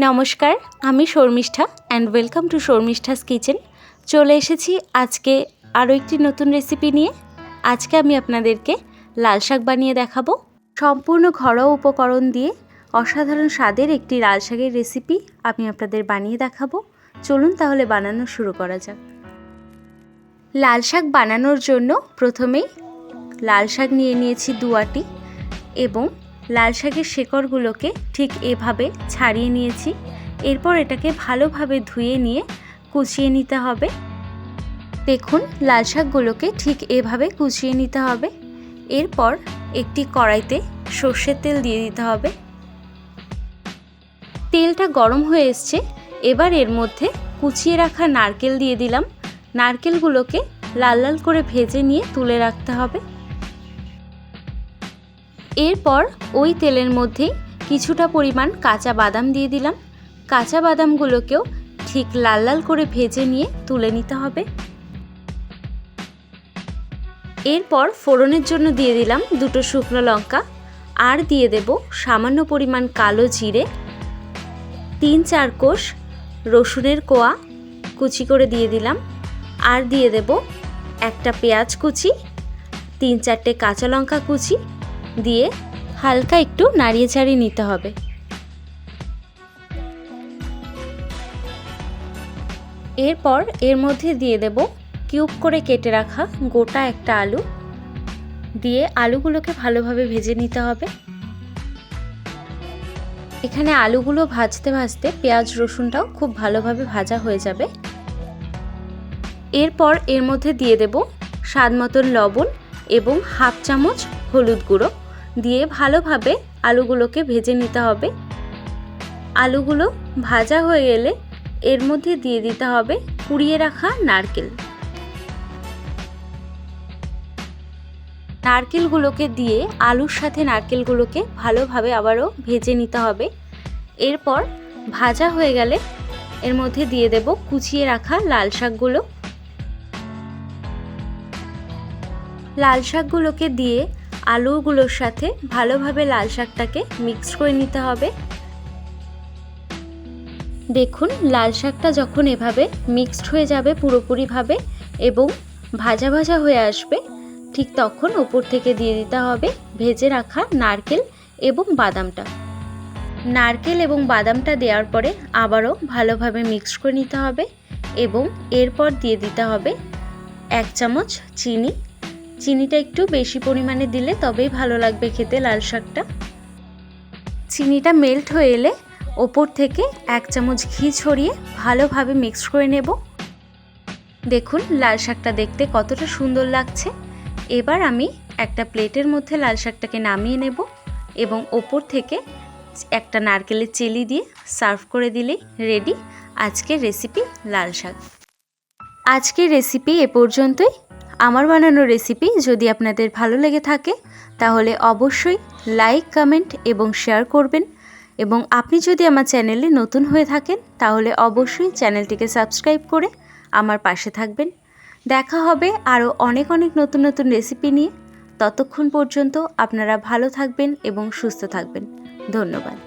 নমস্কার, আমি Sharmishtha and welcome to Sharmishtha's kitchen. চলে এসেছি আজকে আরও একটি নতুন রেসিপি নিয়ে। আজকে আমি আপনাদেরকে লাল শাক বানিয়ে দেখাবো। সম্পূর্ণ ঘরোয়া উপকরণ দিয়ে অসাধারণ স্বাদের একটি লাল শাকের রেসিপি আমি আপনাদের বানিয়ে দেখাবো। চলুন তাহলে বানানো শুরু করা যাক। লাল শাক বানানোর জন্য প্রথমেই লাল শাক নিয়ে নিয়েছি 2 আটি এবং লাল শাকের শেকড়গুলোকে ঠিক এভাবে ছাড়িয়ে নিয়েছি। এরপর এটাকে ভালোভাবে ধুয়ে নিয়ে কুচিয়ে নিতে হবে। দেখুন, লাল শাকগুলোকে ঠিক এভাবে কুচিয়ে নিতে হবে। এরপর একটি কড়াইতে সর্ষের তেল দিয়ে দিতে হবে। তেলটা গরম হয়ে এসছে, এবার এর মধ্যে কুচিয়ে রাখা নারকেল দিয়ে দিলাম। নারকেলগুলোকে লাল লাল করে ভেজে নিয়ে তুলে রাখতে হবে। এরপর ওই তেলের মধ্যেই কিছুটা পরিমাণ কাঁচা বাদাম দিয়ে দিলাম। কাঁচা বাদামগুলোকেও ঠিক লাল লাল করে ভেজে নিয়ে তুলে নিতে হবে। এরপর ফোড়নের জন্য দিয়ে দিলাম 2টো শুকনো লঙ্কা, আর দিয়ে দেব সামান্য পরিমাণ কালো জিরে, 3-4 কোষ রসুনের কোয়া কুচি করে দিয়ে দিলাম, আর দিয়ে দেব একটা পেঁয়াজ কুচি, 3-4টে কাঁচা লঙ্কা কুচি দিয়ে হালকা একটু নাড়িয়ে চাড়িয়ে নিতে হবে। এরপর এর মধ্যে দিয়ে দেব কিউব করে কেটে রাখা গোটা একটা আলু, দিয়ে আলুগুলোকে ভালোভাবে ভেজে নিতে হবে। এখানে আলুগুলো ভাজতে ভাজতে পেঁয়াজ রসুনটাও খুব ভালোভাবে ভাজা হয়ে যাবে। এরপর এর মধ্যে দিয়ে দেব স্বাদ মতন লবণ এবং 1/2 চামচ হলুদ গুঁড়ো দিয়ে ভালোভাবে আলুগুলোকে ভেজে নিতে হবে। আলুগুলো ভাজা হয়ে গেলে এর মধ্যে দিয়ে দিতে হবে কুড়িয়ে রাখা নারকেল। নারকেলগুলোকে দিয়ে আলুর সাথে নারকেলগুলোকে ভালোভাবে আবারও ভেজে নিতে হবে। এরপর ভাজা হয়ে গেলে এর মধ্যে দিয়ে দেব কুচিয়ে রাখা লাল শাকগুলো। লাল শাকগুলোকে দিয়ে আলুগুলোর সাথে ভালোভাবে লাল শাকটাকে মিক্স করে নিতে হবে। দেখুন, লাল শাকটা যখন এভাবে মিক্সড হয়ে যাবে পুরোপুরিভাবে এবং ভাজা ভাজা হয়ে আসবে, ঠিক তখন ওপর থেকে দিয়ে দিতে হবে ভেজে রাখা নারকেল এবং বাদামটা। নারকেল এবং বাদামটা দেওয়ার পরে আবারও ভালোভাবে মিক্স করে নিতে হবে এবং এরপর দিয়ে দিতে হবে 1 চামচ চিনি। চিনিটা একটু বেশি পরিমাণে দিলে তবেই ভালো লাগবে খেতে লাল শাকটা। চিনিটা মেল্ট হয়ে এলে ওপর থেকে 1 চামচ ঘি ছড়িয়ে ভালোভাবে মিক্স করে নেব। দেখুন, লাল শাকটা দেখতে কতটা সুন্দর লাগছে। এবার আমি একটা প্লেটের মধ্যে লাল শাকটাকে নামিয়ে নেব এবং ওপর থেকে একটা নারকেলের চেলি দিয়ে সার্ভ করে দিলেই রেডি আজকের রেসিপি লাল শাক। আজকের রেসিপি এ পর্যন্তই। আমার বানানো রেসিপি যদি আপনাদের ভালো লেগে থাকে তাহলে অবশ্যই লাইক, কমেন্ট এবং শেয়ার করবেন, এবং আপনি যদি আমার চ্যানেলে নতুন হয়ে থাকেন তাহলে অবশ্যই চ্যানেলটিকে সাবস্ক্রাইব করে আমার পাশে থাকবেন। দেখা হবে আরও অনেক নতুন নতুন রেসিপি নিয়ে। ততক্ষণ পর্যন্ত আপনারা ভালো থাকবেন এবং সুস্থ থাকবেন। ধন্যবাদ।